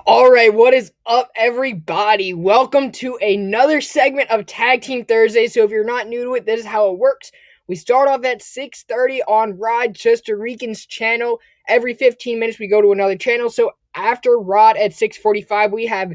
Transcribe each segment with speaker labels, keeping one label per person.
Speaker 1: All right, what is up, everybody? Welcome to another segment of Tag Team Thursday. So if you're not new to it, this is how it works. We start off at 6:30 on Rod Costa Rican's channel. Every 15 minutes, we go to another channel. So after Rod at 6:45, we have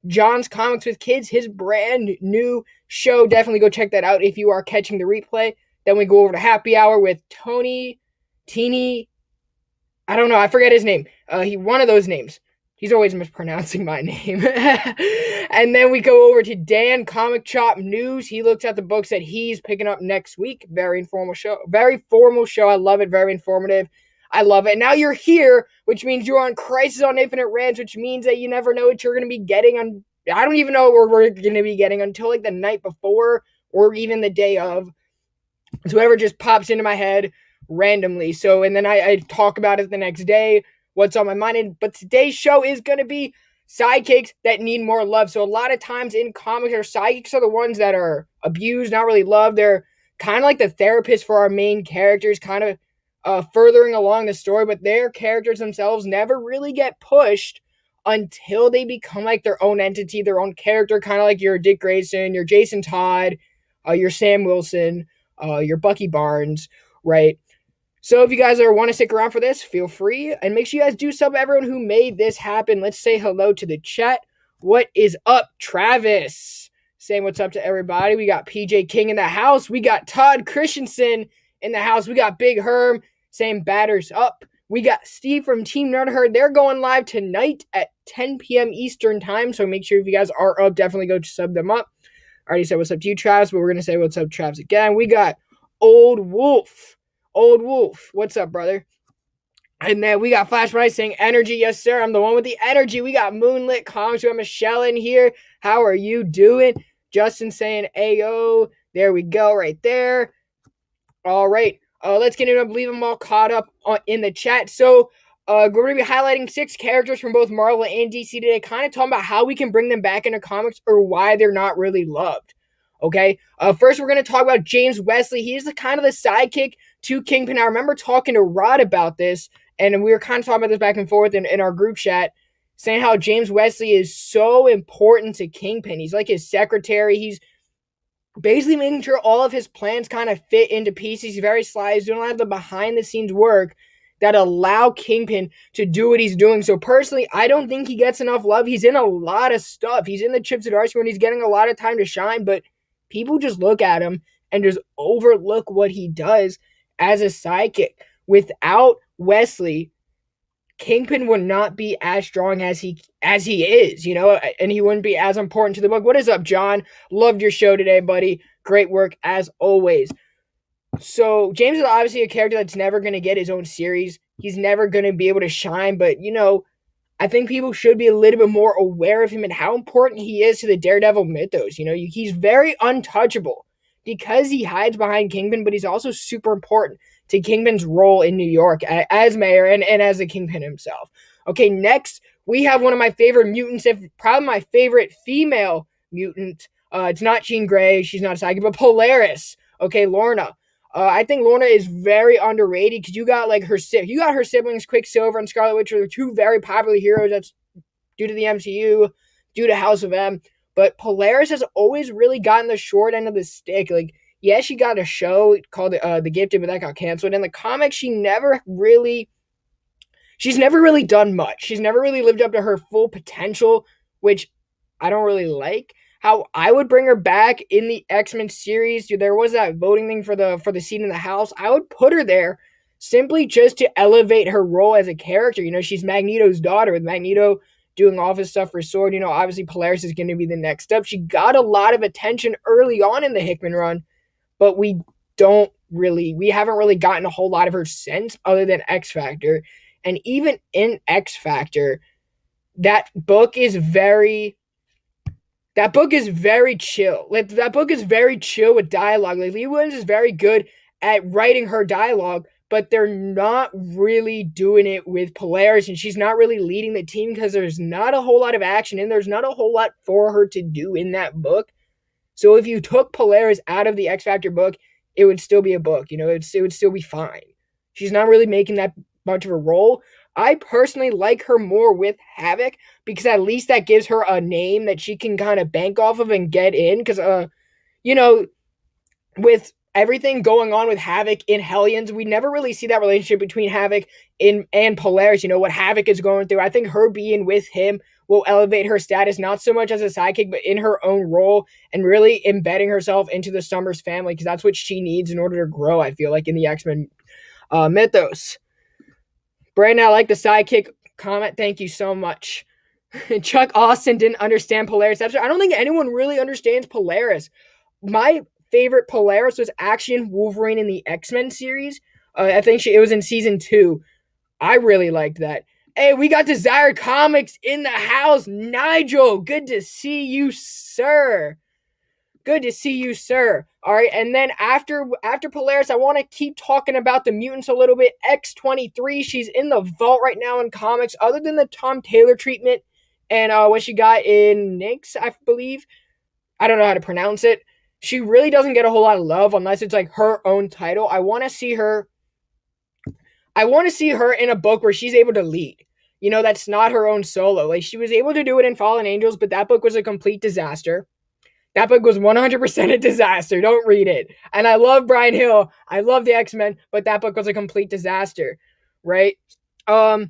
Speaker 1: John's Comics with Kids, his brand new show. Definitely go check that out if you are catching the replay. Then we go over to Happy Hour with Tony, Teeny. I don't know. I forget his name. One of those names. He's always mispronouncing my name. And then we go over to Dan Comic Chop News. He looks at the books that he's picking up next week. Very informal show. Very formal show. I love it. Very informative. I love it. And now you're here, which means you're on Crisis on Infinite Rants, which means that you never know what you're going to be getting on. I don't even know what we're going to be getting until like the night before or even the day of. So whoever just pops into my head randomly. So, and then I talk about it the next day, what's on my mind. But today's show is going to be sidekicks that need more love. So a lot of times in comics, our sidekicks are the ones that are abused, not really loved. They're kind of like the therapist for our main characters, kind of furthering along the story, but their characters themselves never really get pushed until they become like their own entity, their own character, kind of like your Dick Grayson, your Jason Todd, your Sam Wilson, your Bucky Barnes, right? So if you guys want to stick around for this, feel free. And make sure you guys do sub everyone who made this happen. Let's say hello to the chat. What is up, Travis? Saying what's up to everybody. We got PJ King in the house. We got Todd Christensen in the house. We got Big Herm saying batters up. We got Steve from Team Nerd Herd. They're going live tonight at 10 p.m. Eastern time. So make sure if you guys are up, definitely go sub them up. I already said what's up to you, Travis, but we're going to say what's up, Travis, again. We got Old Wolf. Old Wolf, what's up, brother? And then we got Flash Bright saying energy. Yes, sir. I'm the one with the energy. We got Moonlit Comics. We got Michelle in here. How are you doing? Justin saying Ayo. There we go, right there. All right. Let's get into it. I believe I'm all caught up in the chat. So we're going to be highlighting 6 characters from both Marvel and DC today, kind of talking about how we can bring them back into comics or why they're not really loved. Okay. First, we're going to talk about James Wesley. He's the kind of the sidekick to Kingpin. I remember talking to Rod about this, and we were kind of talking about this back and forth in our group chat, saying how James Wesley is so important to Kingpin. He's like his secretary. He's basically making sure all of his plans kind of fit into pieces. He's very sly. He's doing a lot of the behind-the-scenes work that allow Kingpin to do what he's doing. So personally, I don't think he gets enough love. He's in a lot of stuff. He's in the Chip Zdarsky and he's getting a lot of time to shine, but people just look at him and just overlook what he does as a sidekick. Without Wesley, Kingpin would not be as strong as he is, you know, and he wouldn't be as important to the book. What is up, John? Loved your show today, buddy. Great work as always. So James is obviously a character that's never going to get his own series. He's never going to be able to shine, but, you know, I think people should be a little bit more aware of him and how important he is to the Daredevil mythos. You know, he's very untouchable because he hides behind Kingpin, but he's also super important to Kingpin's role in New York as mayor and as the Kingpin himself. Okay, next, we have one of my favorite mutants, probably my favorite female mutant. It's not Jean Grey, she's not a psychic, but Polaris. Okay, Lorna. I think Lorna is very underrated because you got her siblings, Quicksilver and Scarlet Witch, are 2 very popular heroes. That's due to the MCU, due to House of M. But Polaris has always really gotten the short end of the stick. She got a show called The Gifted, but that got canceled. In the comics, she's never really done much. She's never really lived up to her full potential, which I don't really like. How I would bring her back in the X-Men series. There was that voting thing for the seat in the House. I would put her there simply just to elevate her role as a character. You know, she's Magneto's daughter, with Magneto doing all of his stuff for S.W.O.R.D. You know, obviously Polaris is going to be the next step. She got a lot of attention early on in the Hickman run, but we haven't really gotten a whole lot of her since, other than X Factor. And even in X Factor, that book is very chill. That book is very chill with dialogue. Lee Williams is very good at writing her dialogue, but they're not really doing it with Polaris, and she's not really leading the team because there's not a whole lot of action and there's not a whole lot for her to do in that book. So if you took Polaris out of the X Factor book, it would still be a book. You know, it would still be fine. She's not really making that much of a role. I personally like her more with Havoc because at least that gives her a name that she can kind of bank off of and get in. Because, you know, with everything going on with Havoc in Hellions, we never really see that relationship between Havoc and Polaris. You know what Havoc is going through. I think her being with him will elevate her status not so much as a sidekick, but in her own role and really embedding herself into the Summers family because that's what she needs in order to grow. I feel like in the X-Men mythos. Brandon, I like the sidekick comment. Thank you so much. Chuck Austin didn't understand Polaris. I don't think anyone really understands Polaris. My favorite Polaris was Action Wolverine in the X-Men series. I think it was in season 2. I really liked that. Hey, we got Desire Comics in the house. Nigel, good to see you, sir. Good to see you, sir. All right, and then after Polaris, I want to keep talking about the mutants a little bit. X-23, she's in the vault right now in comics. Other than the Tom Taylor treatment and what she got in Nyx, I believe. I don't know how to pronounce it. She really doesn't get a whole lot of love unless it's like her own title. I want to see her in a book where she's able to lead. You know, that's not her own solo. Like she was able to do it in Fallen Angels, but that book was a complete disaster. That book was 100% a disaster. Don't read it. And I love Brian Hill. I love the X-Men, but that book was a complete disaster, right? That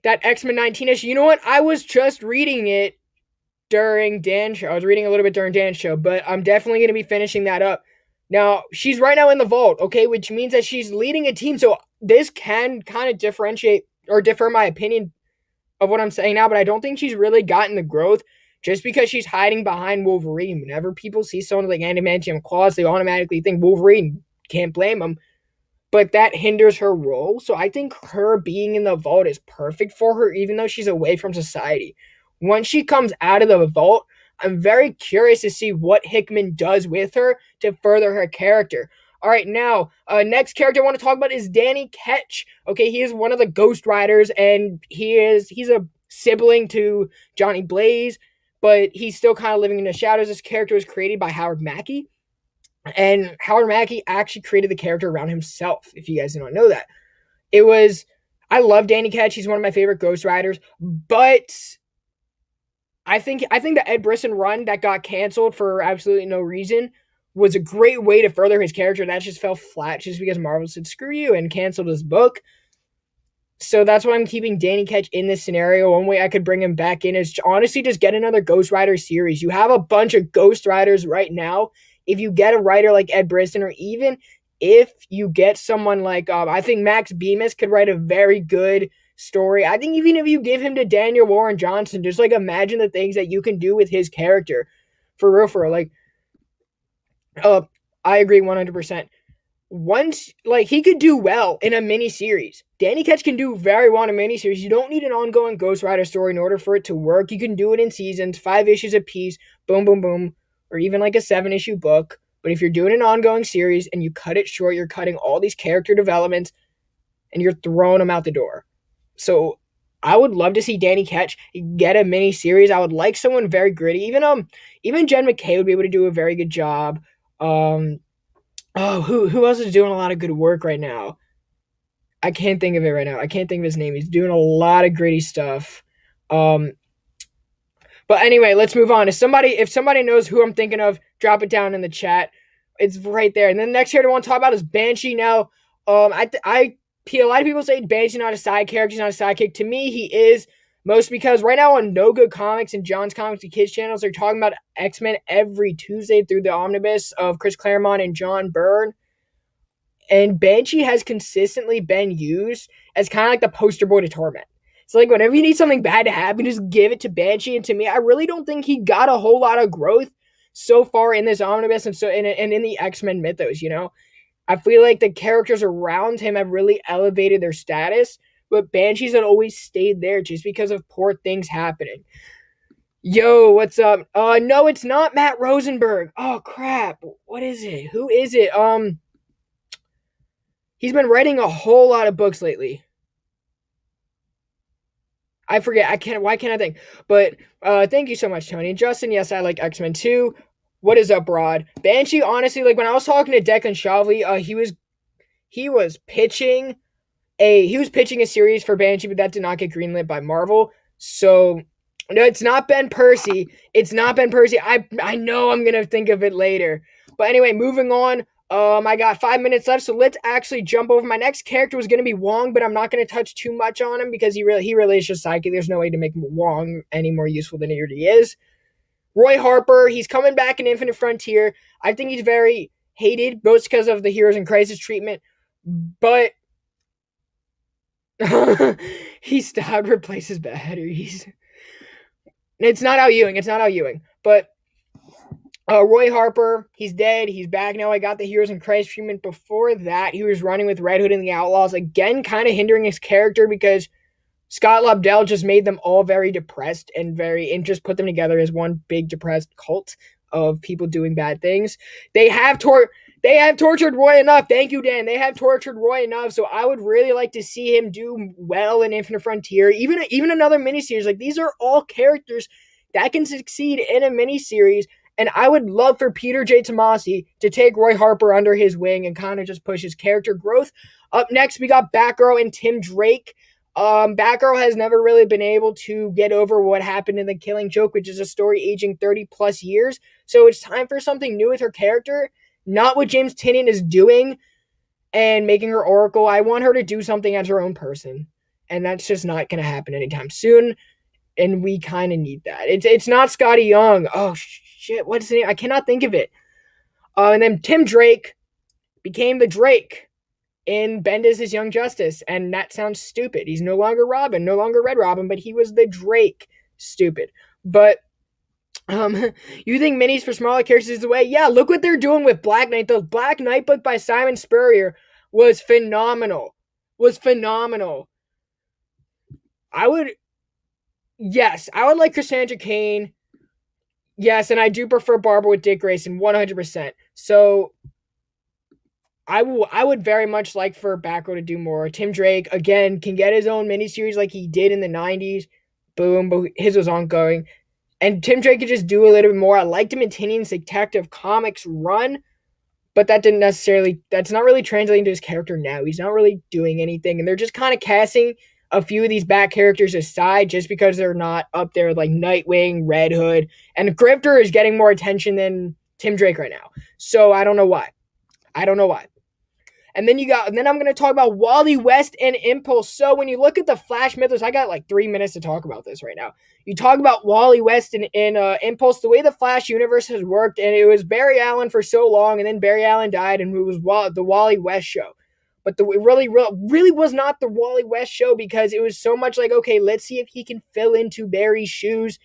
Speaker 1: X-Men 19-ish. You know what? I was just reading it during Dan's show. I was reading a little bit during Dan's show, but I'm definitely going to be finishing that up. Now, she's right now in the vault, okay, which means that she's leading a team. So this can kind of differentiate or differ my opinion of what I'm saying now, but I don't think she's really gotten the growth just because she's hiding behind Wolverine. Whenever people see someone like adamantium claws, they automatically think Wolverine. Can't blame them. But that hinders her role. So I think her being in the vault is perfect for her, even though she's away from society. Once she comes out of the vault, I'm very curious to see what Hickman does with her to further her character. All right, now, next character I want to talk about is Danny Ketch. Okay, he is one of the Ghost Riders, and he's a sibling to Johnny Blaze, but he's still kind of living in the shadows. This character was created by Howard Mackie, and Howard Mackie actually created the character around himself, if you guys do not know that. I love Danny Ketch. He's one of my favorite Ghost Riders, but I think the Ed Brisson run that got canceled for absolutely no reason was a great way to further his character. That just fell flat just because Marvel said screw you and canceled his book. So that's why I'm keeping Danny Ketch in this scenario. One way I could bring him back in is honestly just get another Ghost Rider series. You have a bunch of Ghost Riders right now. If you get a writer like Ed Brisson, or even if you get someone like, I think Max Bemis could write a very good story. I think even if you give him to Daniel Warren Johnson, just like imagine the things that you can do with his character. For real. Like, I agree 100%. Once, like, he could do well in a mini-series. Danny Ketch can do very well in a mini-series. You don't need an ongoing Ghost Rider story in order for it to work. You can do it in seasons, 5 issues a piece, boom, boom, boom, or even like a 7-issue book. But if you're doing an ongoing series and you cut it short, you're cutting all these character developments and you're throwing them out the door. So I would love to see Danny Ketch get a mini-series. I would like someone very gritty. Even Jen McKay would be able to do a very good job. Who else is doing a lot of good work right now? I can't think of it right now. I can't think of his name. He's doing a lot of gritty stuff. But anyway, let's move on. If somebody knows who I'm thinking of, drop it down in the chat. It's right there. And then the next character I want to talk about is Banshee. Now, a lot of people say Banshee's not a side character. He's not a sidekick. To me, he is. Most because right now on No Good Comics and John's Comics and Kids channels, they're talking about X-Men every Tuesday through the omnibus of Chris Claremont and John Byrne. And Banshee has consistently been used as kind of like the poster boy to Torment. So like whenever you need something bad to happen, just give it to Banshee. And to me, I really don't think he got a whole lot of growth so far in this omnibus and in the X-Men mythos, you know? I feel like the characters around him have really elevated their status, but Banshees had always stayed there just because of poor things happening. Yo, what's up? No, it's not Matt Rosenberg. Oh, crap. What is it? Who is it? He's been writing a whole lot of books lately. I forget. Why can't I think? But thank you so much, Tony. And Justin, yes, I like X-Men too. What is up, Rod? Banshee, honestly, like when I was talking to Declan Shavli, he was pitching he was pitching a series for Banshee, but that did not get greenlit by Marvel. So no, it's not Ben Percy. It's not Ben Percy. I know I'm gonna think of it later. But anyway, moving on. I got 5 minutes left, so let's actually jump over. My next character was gonna be Wong, but I'm not gonna touch too much on him because he really is just psychic. There's no way to make Wong any more useful than he already is. Roy Harper, he's coming back in Infinite Frontier. I think he's very hated, both because of the Heroes in Crisis treatment, but he stabbed replaces batteries. It's not Al Ewing. It's not Al Ewing. But Roy Harper, he's dead. He's back now. I got the Heroes in Crisis treatment. Before that, he was running with Red Hood and the Outlaws. Again, kind of hindering his character because Scott Lobdell just made them all very depressed and just put them together as one big depressed cult of people doing bad things. They have tortured Roy enough. Thank you, Dan. They have tortured Roy enough. So I would really like to see him do well in Infinite Frontier. Even another miniseries. Like, these are all characters that can succeed in a miniseries. And I would love for Peter J. Tomasi to take Roy Harper under his wing and kind of just push his character growth. Up next, we got Batgirl and Tim Drake. Batgirl has never really been able to get over what happened in The Killing Joke, which is a story aging 30 plus years. So it's time for something new with her character. Not what James Tynion is doing and making her Oracle. I want her to do something as her own person. And that's just not going to happen anytime soon. And we kind of need that. It's not Scotty Young. Oh, shit. What's his name? I cannot think of it. And then Tim Drake became the Drake in Bendis' Young Justice. And that sounds stupid. He's no longer Robin, no longer Red Robin, but he was the Drake. Stupid. But you think minis for smaller characters is the way? Yeah, look what they're doing with Black Knight. The Black Knight book by Simon Spurrier was phenomenal. I would like Cassandra Cain. Yes, and I do prefer Barbara with Dick Grayson 100%. So I would very much like for Batgirl to do more. Tim Drake, again, can get his own miniseries like he did in the 90s. Boom, but his was ongoing. And Tim Drake could just do a little bit more. I liked him in Tynion's Detective Comics run, but that's not really translating to his character now. He's not really doing anything. And they're just kind of casting a few of these bad characters aside just because they're not up there like Nightwing, Red Hood. And Grifter is getting more attention than Tim Drake right now. So I don't know why. And then I'm going to talk about Wally West and Impulse. So when you look at the Flash mythos, I got like 3 minutes to talk about this right now. You talk about Wally West and Impulse, the way the Flash universe has worked, and it was Barry Allen for so long, and then Barry Allen died, and it was the Wally West show. But it really was not the Wally West show because it was so much like, okay, let's see if he can fill into Barry's shoes.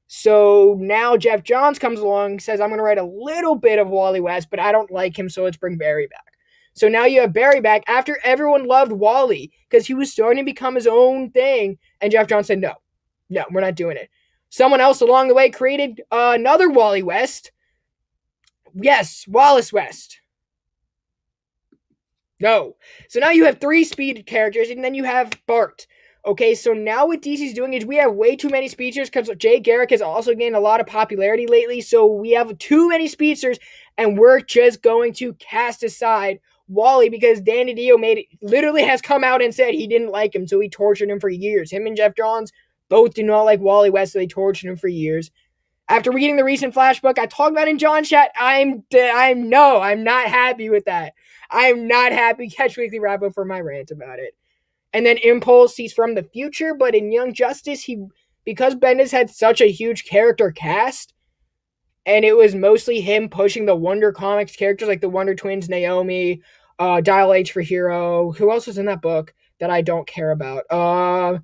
Speaker 1: So now Jeff Johns comes along and says, I'm going to write a little bit of Wally West, but I don't like him, so let's bring Barry back. So now you have Barry back after everyone loved Wally because he was starting to become his own thing. And Jeff Johns said, no, we're not doing it. Someone else along the way created another Wally West. Yes, Wallace West. No. So now you have 3 speed characters, and then you have Bart. Okay, so now what DC's doing is we have way too many speedsters because Jay Garrick has also gained a lot of popularity lately. So we have too many speedsters, and we're just going to cast aside Wally because Dan DiDio literally has come out and said he didn't like him, so he tortured him for years. Him and Jeff Johns both do not like Wally West, so they tortured him for years. After reading the recent Flash book, I talked about in John's chat, I'm not happy with that. I'm not happy. Catch weekly wrap up for my rant about it. And then Impulse, he's from the future, but in Young Justice, because Bendis had such a huge character cast, and it was mostly him pushing the Wonder Comics characters like the Wonder Twins, Naomi, Dial H for Hero. Who else was in that book that I don't care about?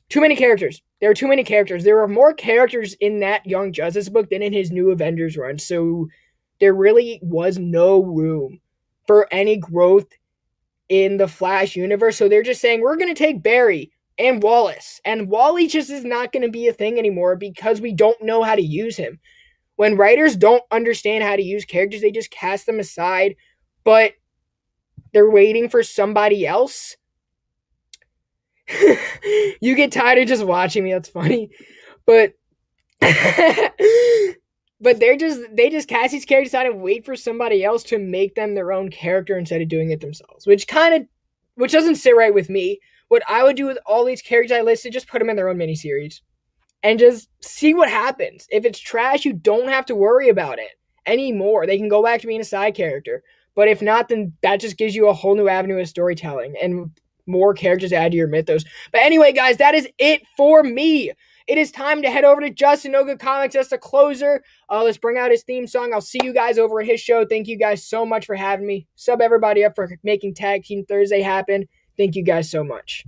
Speaker 1: Too many characters. There are too many characters. There are more characters in that Young Justice book than in his New Avengers run. So there really was no room for any growth in the Flash universe. So they're just saying, we're going to take Barry and Wallace. And Wally just is not going to be a thing anymore because we don't know how to use him. When writers don't understand how to use characters, they just cast them aside. But they're waiting for somebody else. You get tired of just watching me. That's funny. But but they just cast these characters out and wait for somebody else to make them their own character instead of doing it themselves, which kind of which doesn't sit right with me. What I would do with all these characters I listed, just put them in their own miniseries and just see what happens. If it's trash, you don't have to worry about it anymore. They can go back to being a side character. But if not, then that just gives you a whole new avenue of storytelling and more characters to add to your mythos. But anyway, guys, that is it for me. It is time to head over to Justin No Good Comics as the closer. Let's bring out his theme song. I'll see you guys over at his show. Thank you guys so much for having me. Sub everybody up for making Tag Team Thursday happen. Thank you guys so much.